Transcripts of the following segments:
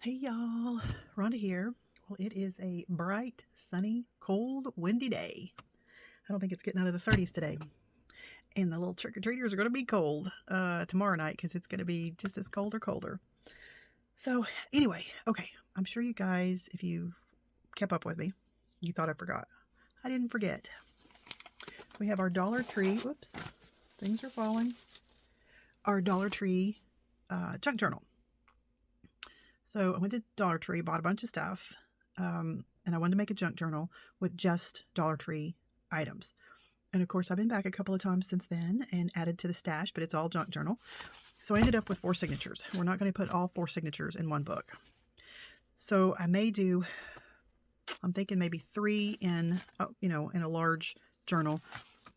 Hey y'all, Rhonda here. Well, it is a bright, sunny, cold, windy day. I don't think it's getting out of the 30s today. And the little trick-or-treaters are going to be cold tomorrow night because it's going to be just as cold or colder. So anyway, okay, I'm sure you guys, if you kept up with me, you thought I forgot. I didn't forget. We have our Dollar Tree, whoops, things are falling, our Dollar Tree junk journal. So I went to Dollar Tree, bought a bunch of stuff, and I wanted to make a junk journal with just Dollar Tree items. And of course, I've been back a couple of times since then and added to the stash, but it's all junk journal. So I ended up with 4 signatures. We're not going to put all 4 signatures in one book. So I may do, I'm thinking maybe 3 in, in a large journal,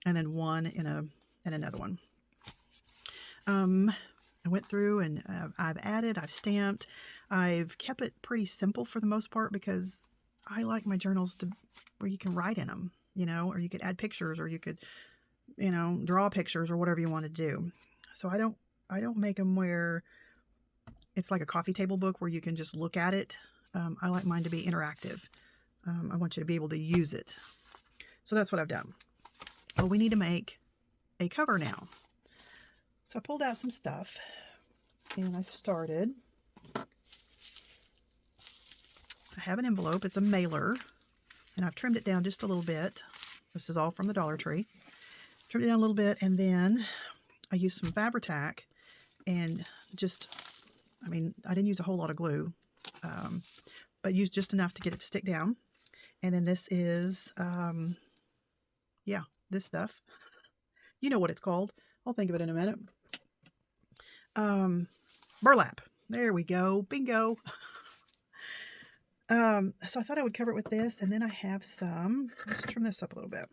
and then 1 in another one. I went through and I've added, I've stamped, I've kept it pretty simple for the most part because I like my journals to where you can write in them, or you could add pictures, or you could, draw pictures or whatever you want to do. So I don't make them where it's like a coffee table book where you can just look at it. I like mine to be interactive. I want you to be able to use it. So that's what I've done. Well, we need to make a cover now. So I pulled out some stuff and I started. I have an envelope. It's a mailer, and I've trimmed it down just a little bit. This is all from the Dollar Tree. Trimmed it down a little bit, and then I used some Fabri-Tac and I didn't use a whole lot of glue, but used just enough to get it to stick down. And then this is, this stuff. You know what it's called. I'll think of it in a minute. Burlap. There we go. Bingo. So I thought I would cover it with this, and then I have some, let's trim this up a little bit.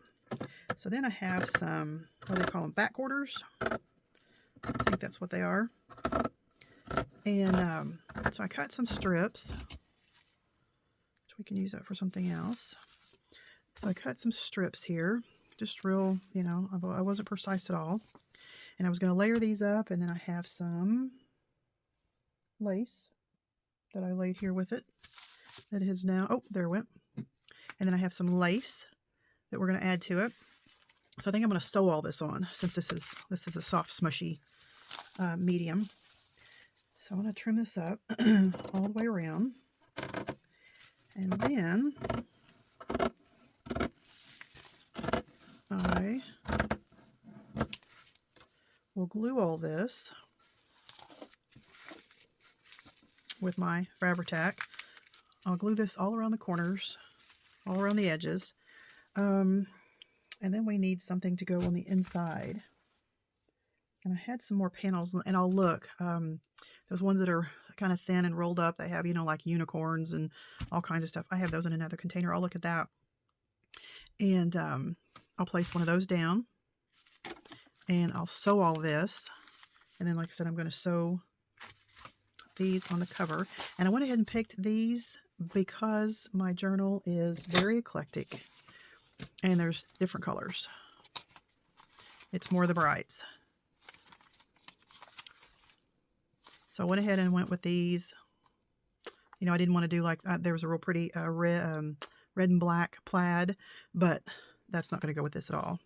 So then I have some, what do they call them, back quarters? I think that's what they are. And so I cut some strips, which we can use that for something else. So I cut some strips here, just real, I wasn't precise at all. And I was going to layer these up, and then I have some lace that I laid here with it. That is now, oh, there it went. And then I have some lace that we're going to add to it. So I think I'm going to sew all this on, since this is a soft, smushy medium. So I'm going to trim this up all the way around. And then I will glue all this with my Fabri-Tac. I'll glue this all around the corners, all around the edges. And then we need something to go on the inside. And I had some more panels, and I'll look. Those ones that are kind of thin and rolled up, they have, like unicorns and all kinds of stuff. I have those in another container. I'll look at that. And I'll place one of those down. And I'll sew all this. And then, like I said, I'm going to sew these on the cover. And I went ahead and picked these because my journal is very eclectic. And there's different colors. It's more the brights. So I went ahead and went with these. I didn't want to do like, there was a real pretty red and black plaid, but that's not going to go with this at all.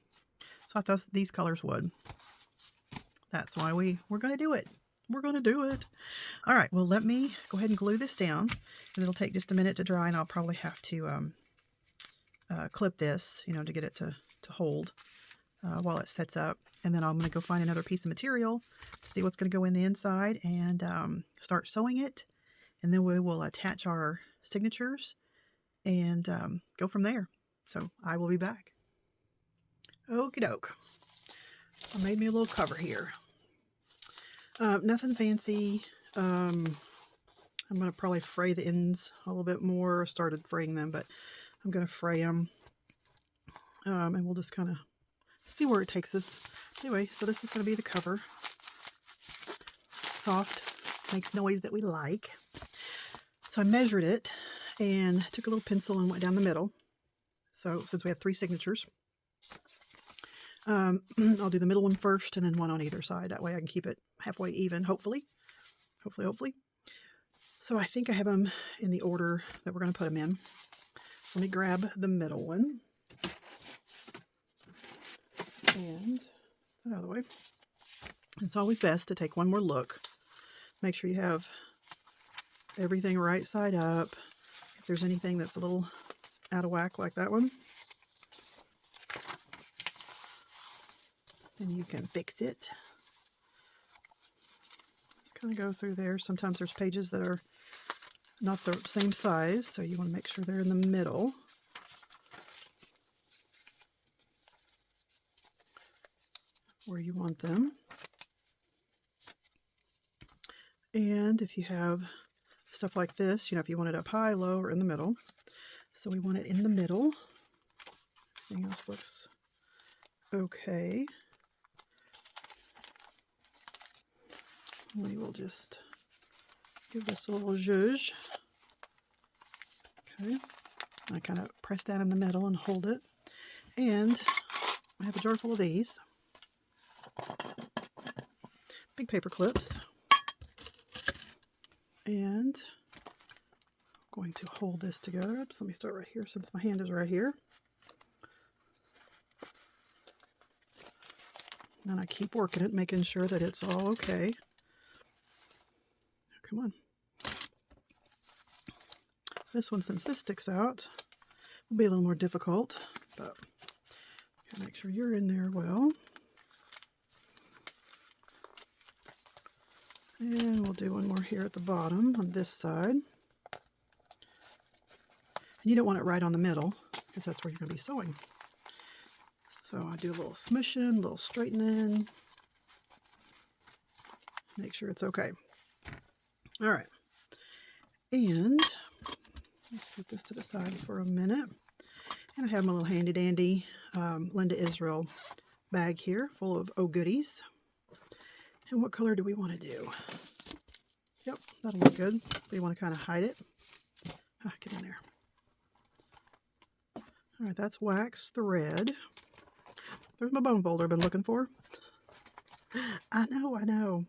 So I thought these colors would. That's why we're going to do it. We're going to do it. All right, well, let me go ahead and glue this down. And it'll take just a minute to dry, and I'll probably have to clip this, to get it to hold while it sets up. And then I'm going to go find another piece of material to see what's going to go in the inside and start sewing it. And then we will attach our signatures and go from there. So I will be back. Okie doke. I made me a little cover here. Nothing fancy. I'm going to probably fray the ends a little bit more. I started fraying them, but I'm going to fray them. And we'll just kind of see where it takes us. Anyway, so this is going to be the cover. Soft, makes noise that we like. So I measured it and took a little pencil and went down the middle. So since we have 3 signatures, I'll do the middle one first and then one on either side. That way I can keep it halfway even, hopefully. Hopefully. So I think I have them in the order that we're going to put them in. Let me grab the middle one and put it out of the way. It's always best to take one more look. Make sure you have everything right side up. If there's anything that's a little out of whack like that one, then you can fix it. Just kind of go through there. Sometimes there's pages that are not the same size, so you want to make sure they're in the middle. Where you want them. And if you have stuff like this, you know, if you want it up high, low, or in the middle. So we want it in the middle. Everything else looks okay. We will just give this a little zhuzh. Okay. I kind of press that in the middle and hold it. And I have a jar full of these. Big paper clips. And I'm going to hold this together. Oops, let me start right here since my hand is right here. And I keep working it, making sure that it's all okay. Come on. This one, since this sticks out, will be a little more difficult, but make sure you're in there well. And we'll do one more here at the bottom on this side. And you don't want it right on the middle because that's where you're going to be sewing. So I do a little smushing, a little straightening. Make sure it's okay. All right. And let's put this to the side for a minute. And I have my little handy dandy Linda Israel bag here full of oh goodies. And what color do we want to do? Yep, that'll look good. We want to kind of hide it. Ah, get in there. All right, that's wax thread. There's my bone folder I've been looking for. I know.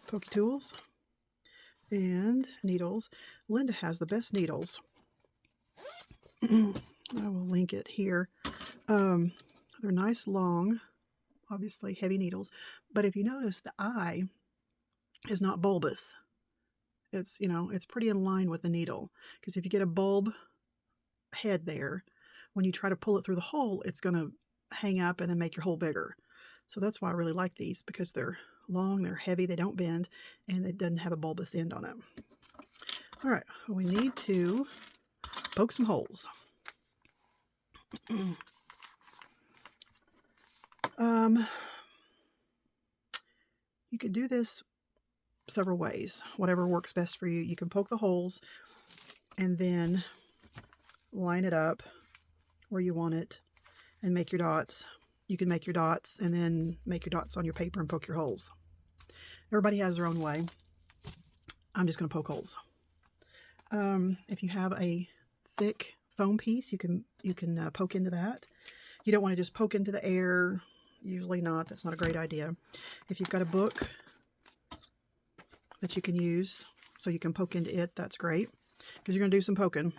Pokey tools and needles. Linda has the best needles. I will link it here. They're nice, long, obviously heavy needles. But if you notice, the eye is not bulbous. It's, you know, it's pretty in line with the needle. Because if you get a bulb head there, when you try to pull it through the hole, it's going to hang up and then make your hole bigger. So that's why I really like these, because they're long, they're heavy, they don't bend, and it doesn't have a bulbous end on it. All right, we need to poke some holes. You can do this several ways, whatever works best for you. You can poke the holes and then line it up where you want it and make your dots. You can make your dots and then make your dots on your paper and poke your holes. Everybody has their own way. I'm just going to poke holes. If you have a thick foam piece, you can poke into that. You don't want to just poke into the air. Usually not. That's not a great idea. If you've got a book that you can use so you can poke into it, that's great, because you're going to do some poking.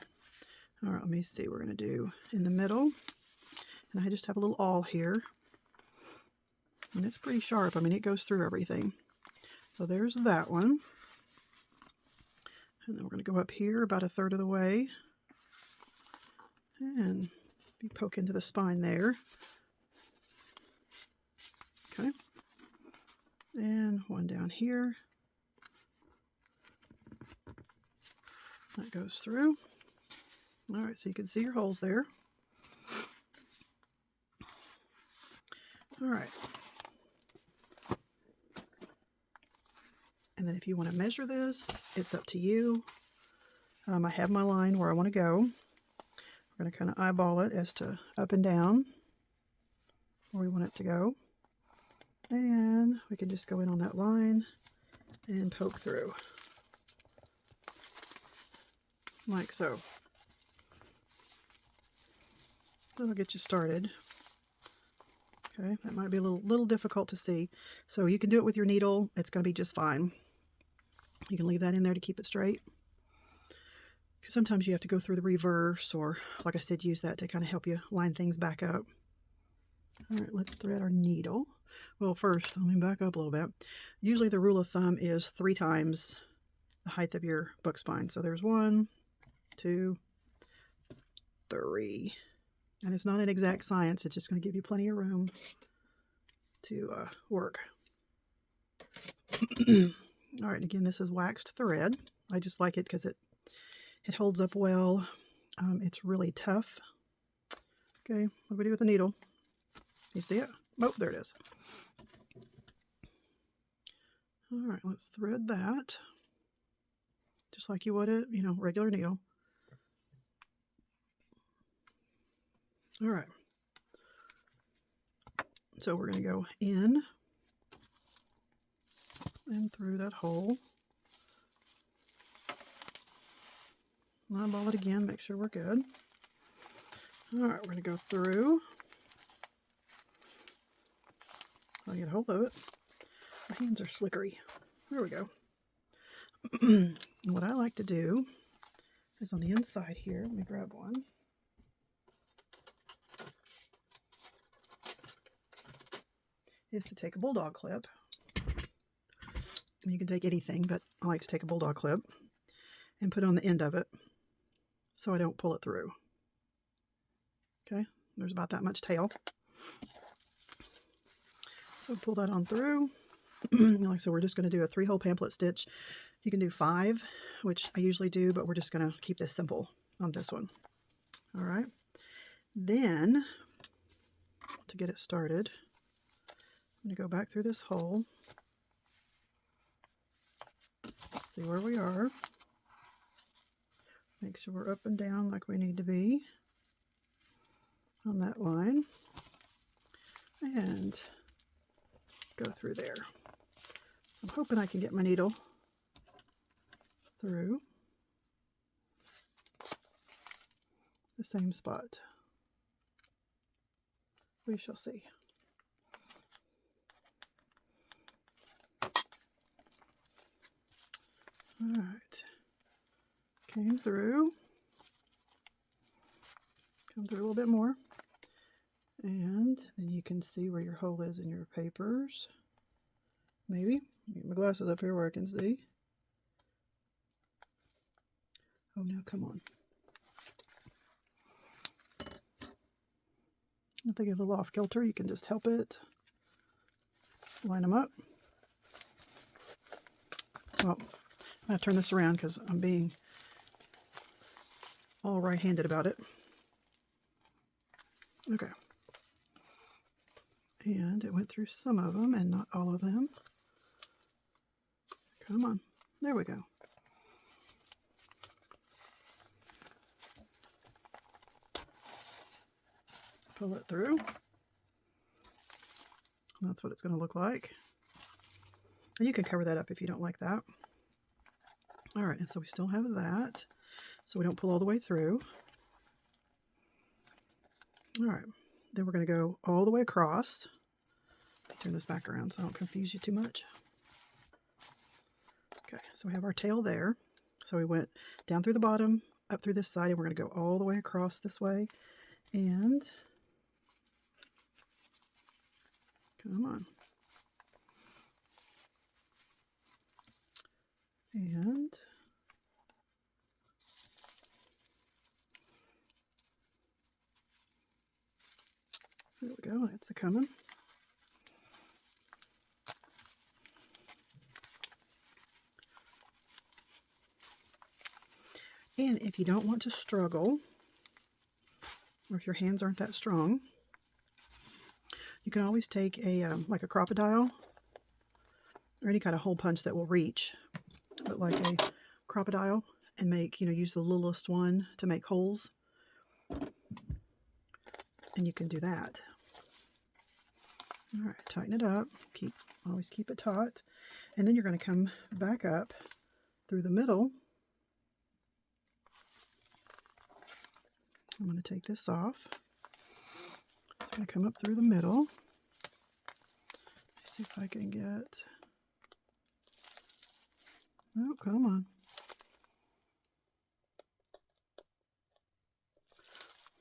All right, let me see. We're going to do in the middle. And I just have a little awl here. And it's pretty sharp. I mean, it goes through everything. So there's that one. And then we're going to go up here about a third of the way. And you poke into the spine there. Okay. And one down here. That goes through. All right, so you can see your holes there. All right. And then if you want to measure this, it's up to you. I have my line where I want to go. We're going to kind of eyeball it as to up and down where we want it to go. And we can just go in on that line and poke through. Like so. That'll get you started. Okay, that might be a little difficult to see. So you can do it with your needle. It's going to be just fine. You can leave that in there to keep it straight. Because sometimes you have to go through the reverse, or like I said, use that to kind of help you line things back up. All right, let's thread our needle. Well, first, let me back up a little bit. Usually the rule of thumb is 3 times the height of your book spine. So there's 1, 2, 3. And it's not an exact science. It's just going to give you plenty of room to work. All right, again, this is waxed thread. I just like it because it holds up well. It's really tough. Okay, what do we do with the needle? You see it? Oh, there it is. All right, let's thread that. Just like you would a, regular needle. All right. So we're going to go in and through that hole. Eyeball it again, make sure we're good. All right, we're going to go through. I'll get a hold of it. My hands are slickery. There we go. And what I like to do is on the inside here, let me grab one. Is to take a bulldog clip. You can take anything, but I like to take a bulldog clip and put on the end of it so I don't pull it through. Okay, there's about that much tail. So pull that on through. Like so, we're just going to do a 3-hole pamphlet stitch. You can do 5, which I usually do, but we're just going to keep this simple on this one. All right. Then, to get it started, I'm going to go back through this hole. See where we are. Make sure we're up and down like we need to be on that line. And go through there. I'm hoping I can get my needle through the same spot. We shall see. All right. Came through. Come through a little bit more. And then you can see where your hole is in your papers. Maybe. Get my glasses up here where I can see. Oh, now come on. If they get a little off kilter, you can just help it. Line them up. Well, I'm going to turn this around because I'm being all right-handed about it. Okay. And it went through some of them and not all of them. Come on. There we go. Pull it through. That's what it's going to look like. And you can cover that up if you don't like that. All right, and so we still have that. So we don't pull all the way through. All right, then we're going to go all the way across. Turn this back around so I don't confuse you too much. Okay, so we have our tail there. So we went down through the bottom, up through this side, and we're going to go all the way across this way. And come on. And there we go, that's a coming. And if you don't want to struggle, or if your hands aren't that strong, you can always take a like a crocodile or any kind of hole punch that will reach, but like a crocodile, and make, use the littlest one to make holes. And you can do that. All right, tighten it up. Always keep it taut. And then you're going to come back up through the middle. I'm going to take this off. So I'm going to come up through the middle. See if I can get... Oh, come on.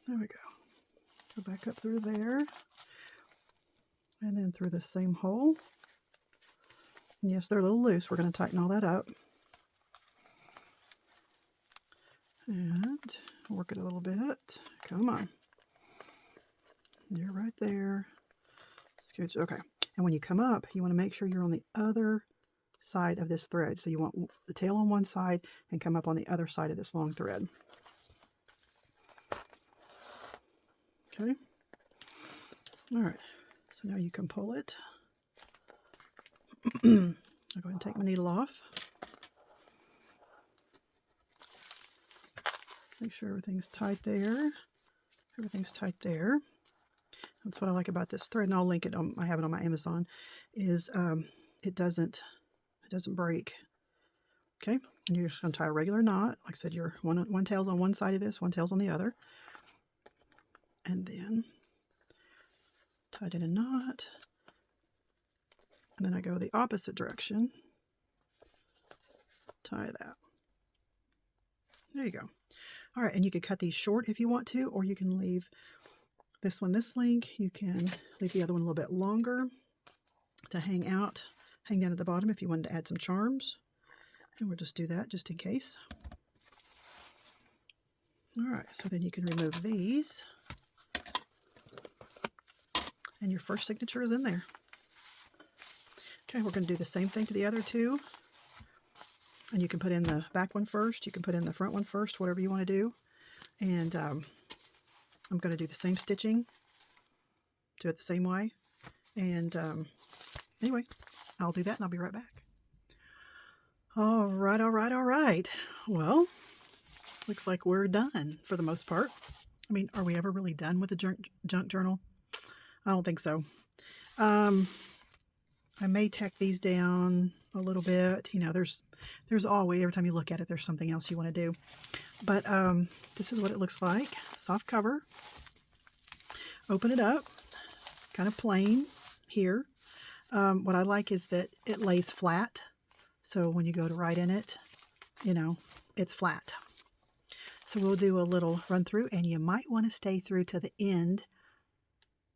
There we go. Go back up through there. And then through the same hole. And yes, they're a little loose. We're going to tighten all that up. And work it a little bit. Come on. You're right there. Scooch. Okay. And when you come up, you want to make sure you're on the other side of this thread. So you want the tail on one side and come up on the other side of this long thread. Okay. All right. So now you can pull it. I'll go ahead and take my needle off. Make sure everything's tight there. Everything's tight there. That's what I like about this thread, and I'll link it on. I have it on my Amazon. Is it doesn't break. Okay, and you're just going to tie a regular knot. Like I said, your one tail's on one side of this, one tail's on the other, and then tied in a knot. And then I go the opposite direction. Tie that. There you go. All right, and you could cut these short if you want to, or you can leave this one this length. You can leave the other one a little bit longer to hang down at the bottom if you wanted to add some charms. And we'll just do that just in case. All right, so then you can remove these. And your first signature is in there. Okay, we're going to do the same thing to the other two. And you can put in the back one first. You can put in the front one first, whatever you want to do. And I'm going to do the same stitching. Do it the same way. And anyway, I'll do that and I'll be right back. All right, all right, all right. Well, looks like we're done for the most part. I mean, are we ever really done with the junk journal? I don't think so. I may tack these down a little bit. You know, there's always, every time you look at it, there's something else you want to do. But this is what it looks like. Soft cover. Open it up. Kind of plain here. What I like is that it lays flat. So when you go to write in it, you know, it's flat. So we'll do a little run through, and you might want to stay through to the end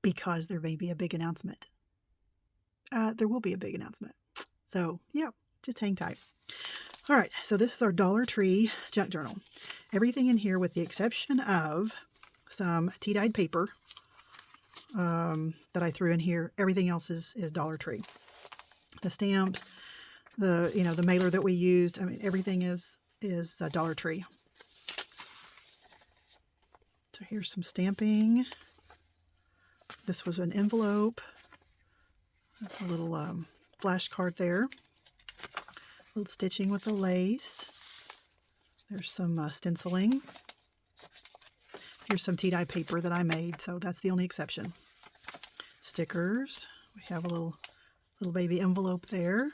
because there may be a big announcement. There will be a big announcement. So, yeah, just hang tight. All right, so this is our Dollar Tree junk journal. Everything in here, with the exception of some tea-dyed paper that I threw in here, everything else is Dollar Tree. The stamps, the mailer that we used, I mean, everything is Dollar Tree. So here's some stamping. This was an envelope. That's a little flash card there. A little stitching with the lace. There's some stenciling. Here's some tea-dye paper that I made, so that's the only exception. Stickers. We have a little baby envelope there.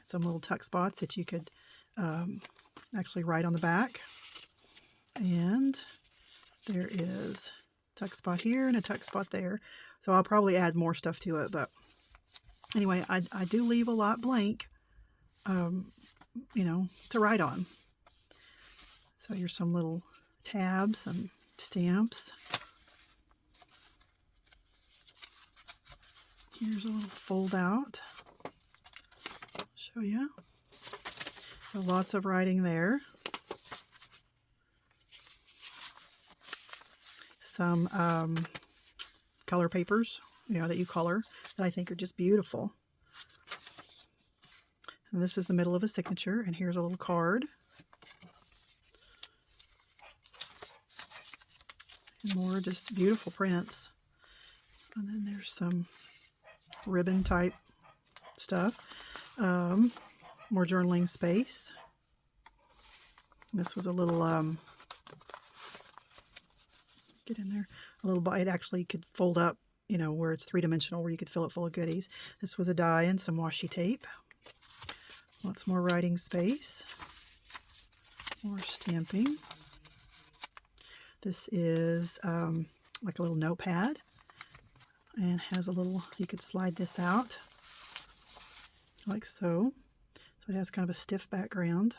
Some little tuck spots that you could actually write on the back. And there is a tuck spot here and a tuck spot there. So I'll probably add more stuff to it, but anyway, I do leave a lot blank, to write on. So here's some little tabs, some stamps. Here's a little fold out. Show you. So lots of writing there. Some color papers, that you color, that I think are just beautiful. And this is the middle of a signature, and here's a little card. And more just beautiful prints. And then there's some ribbon type stuff. More journaling space. This was a little, get in there, a little, it actually could fold up, where it's three-dimensional, where you could fill it full of goodies. This was a die and some washi tape. Lots more writing space. More stamping. This is like a little notepad, and has a little, you could slide this out like so. So it has kind of a stiff background.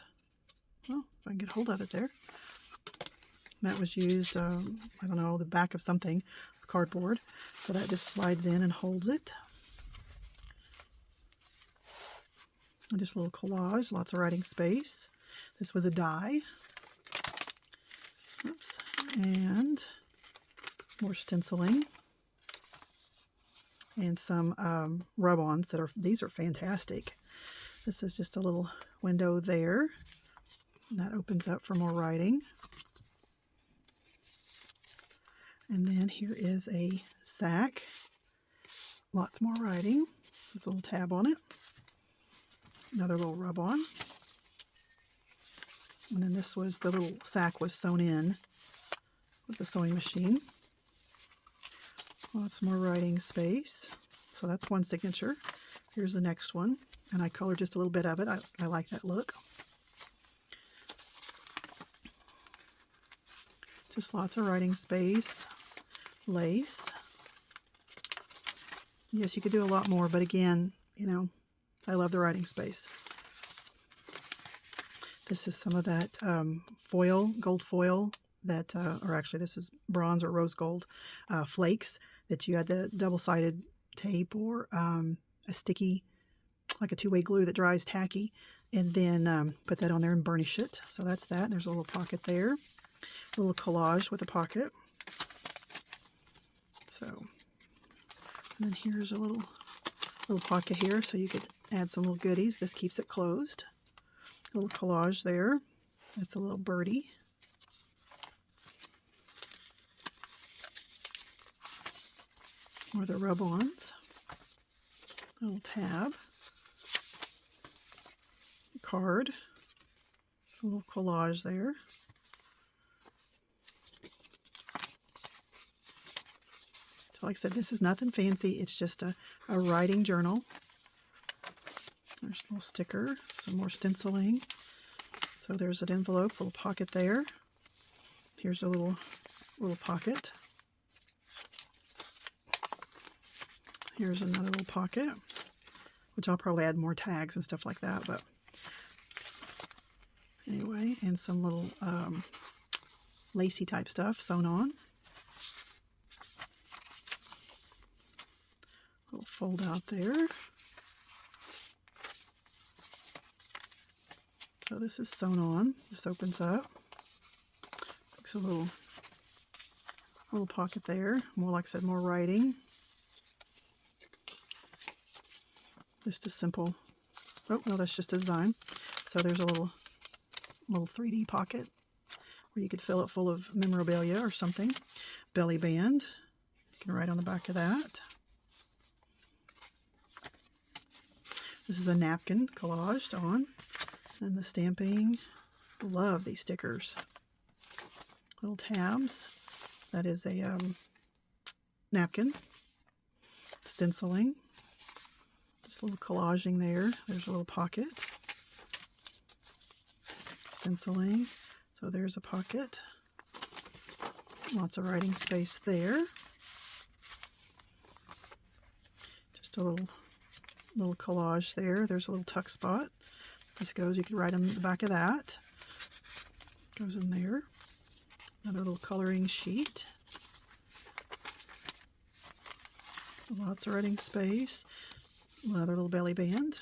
Well, if I can get hold of it there. That was used, I don't know, the back of something, cardboard. So that just slides in and holds it. And just a little collage, lots of writing space. This was a die. Oops. And more stenciling. And some rub-ons these are fantastic. This is just a little window there. And that opens up for more writing. And then here is a sack. Lots more writing. There's a little tab on it. Another little rub-on. And then this was, the little sack was sewn in with the sewing machine. Lots more writing space. So that's one signature. Here's the next one. And I colored just a little bit of it. I like that look. Just lots of writing space. Lace. Yes, you could do a lot more, but again, you know, I love the writing space. This is some of that foil, gold foil that, or actually this is bronze or rose gold flakes that you had the double-sided tape or a sticky, like a two-way glue that dries tacky, and then put that on there and burnish it. So that's that. There's a little pocket there. A little collage with a pocket. So, and then here's a little pocket here, so you could add some little goodies. This keeps it closed. A little collage there. That's a little birdie. More of the rub-ons. A little tab. A card. A little collage there. So like I said, this is nothing fancy. It's just a writing journal. There's a little sticker, some more stenciling. So there's an envelope, little pocket there. Here's a little pocket. Here's another little pocket, which I'll probably add more tags and stuff like that. But anyway, and some little lacy type stuff sewn on. Little fold out there. So this is sewn on. This opens up. Looks a little pocket there. More, like I said, more writing. Just a simple. Oh no, that's just a design. So there's a little 3D pocket where you could fill it full of memorabilia or something. Belly band. You can write on the back of that. This is a napkin collaged on. And the stamping. Love these stickers. Little tabs. That is a napkin. Stenciling. Just a little collaging there. There's a little pocket. Stenciling. So there's a pocket. Lots of writing space there. Just a little collage there. There's a little tuck spot. This goes, you could write on the back of that. Goes in there. Another little coloring sheet. Lots of writing space. Another little belly band.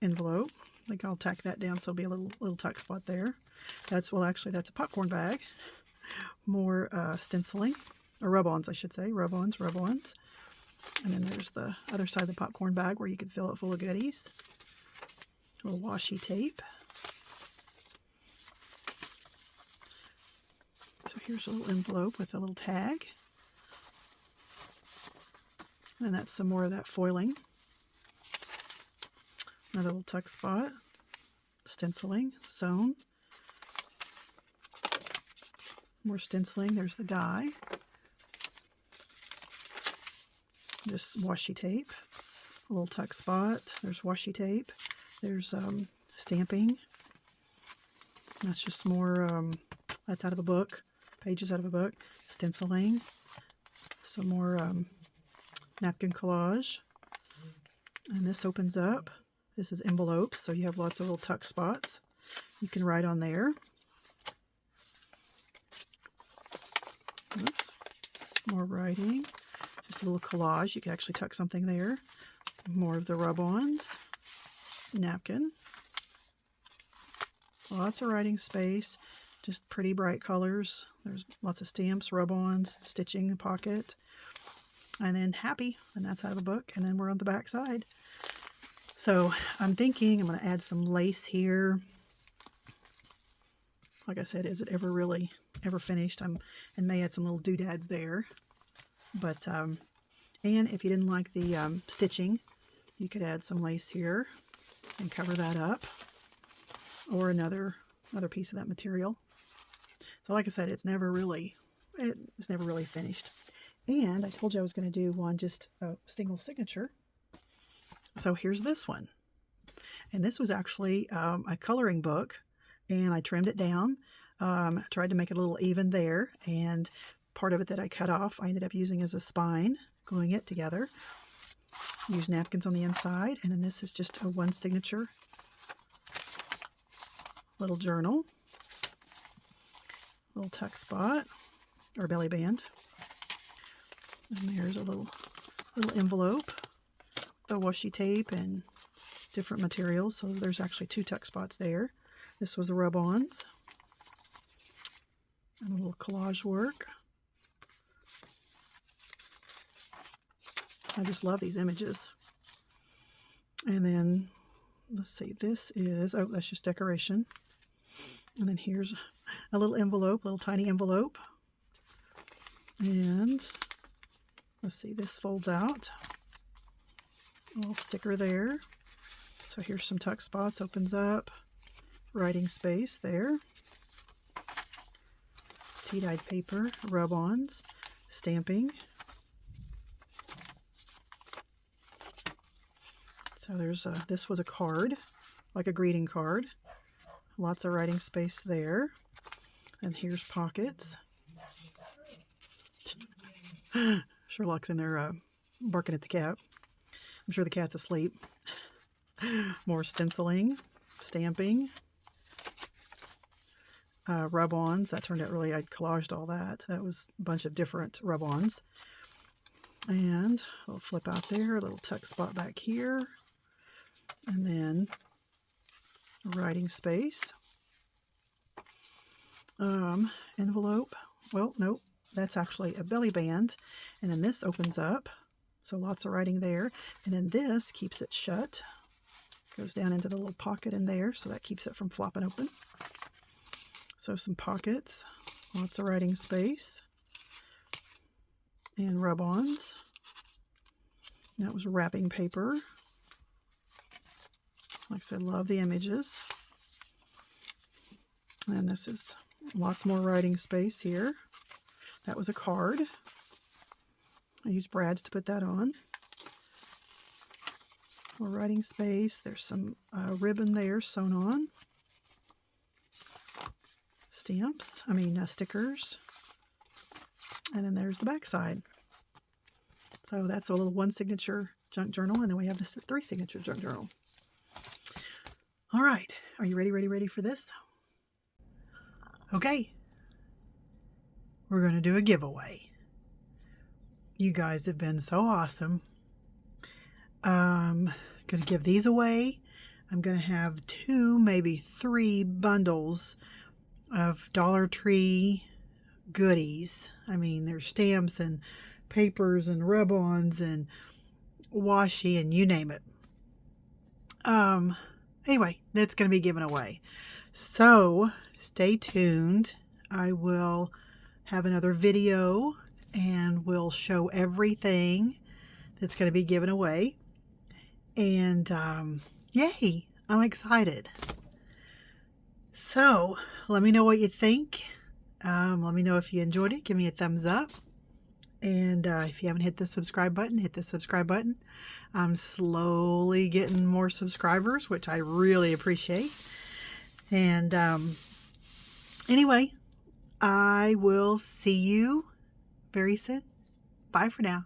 Envelope. I think I'll tack that down so it'll be a little tuck spot there. That's, well, actually that's a popcorn bag. More stenciling, or rub-ons I should say. Rub-ons. And then there's the other side of the popcorn bag where you could fill it full of goodies. A little washi tape. So here's a little envelope with a little tag. And that's some more of that foiling. Another little tuck spot. Stenciling, sewn. More stenciling. There's the die. This washi tape, a little tuck spot. There's washi tape. There's stamping. That's just more, that's out of a book, pages out of a book. Stenciling. Some more napkin collage. And this opens up. This is envelopes, so you have lots of little tuck spots. You can write on there. Oops. More writing. Just a little collage. You can actually tuck something there. More of the rub-ons. Napkin. Lots of writing space. Just pretty bright colors. There's lots of stamps, rub-ons, stitching, pocket. And then happy. And that's out of the book. And then we're on the back side. So I'm thinking I'm going to add some lace here. Like I said, is it ever finished? And may add some little doodads there. But, and if you didn't like the stitching, you could add some lace here and cover that up. Or another piece of that material. So like I said, it's never really finished. And I told you I was going to do one just a single signature. So here's this one. And this was actually a coloring book, and I trimmed it down. Tried to make it a little even there, and part of it that I cut off I ended up using as a spine, gluing it together. Use napkins on the inside, and then this is just a one signature little journal, little tuck spot or belly band, and there's a little envelope, the washi tape and different materials. So there's actually 2 tuck spots there. This was the rub-ons and a little collage work. I just love these images. And then let's see, this is, oh, that's just decoration. And then here's a little envelope, little tiny envelope. And let's see, this folds out. A little sticker there. So here's some tuck spots, opens up. Writing space there. Tea-dyed paper, rub-ons, stamping. So there's this was a card, like a greeting card. Lots of writing space there. And here's pockets. Sherlock's in there barking at the cat. I'm sure the cat's asleep. More stenciling, stamping, rub-ons. That turned out really, I collaged all that. That was a bunch of different rub-ons. And a little flip out there, a little tuck spot back here. And then writing space. Envelope. Well, nope. That's actually a belly band. And then this opens up. So lots of writing there. And then this keeps it shut. Goes down into the little pocket in there. So that keeps it from flopping open. So some pockets. Lots of writing space. And rub-ons. That was wrapping paper. Like I said, love the images. And this is lots more writing space here. That was a card. I used brads to put that on. More writing space. There's some ribbon there sewn on. Stamps. Stickers. And then there's the back side. So that's a little 1 signature junk journal. And then we have this 3 signature junk journal. All right. Are you ready for this? Okay. We're going to do a giveaway. You guys have been so awesome. Going to give these away. I'm going to have 2, maybe 3 bundles of Dollar Tree goodies. There's stamps and papers and rub-ons and washi and you name it. Anyway, that's going to be given away. So stay tuned. I will have another video and we'll show everything that's going to be given away. And yay, I'm excited. So let me know what you think. Let me know if you enjoyed it. Give me a thumbs up. And if you haven't hit the subscribe button, hit the subscribe button. I'm slowly getting more subscribers, which I really appreciate. And anyway, I will see you very soon. Bye for now.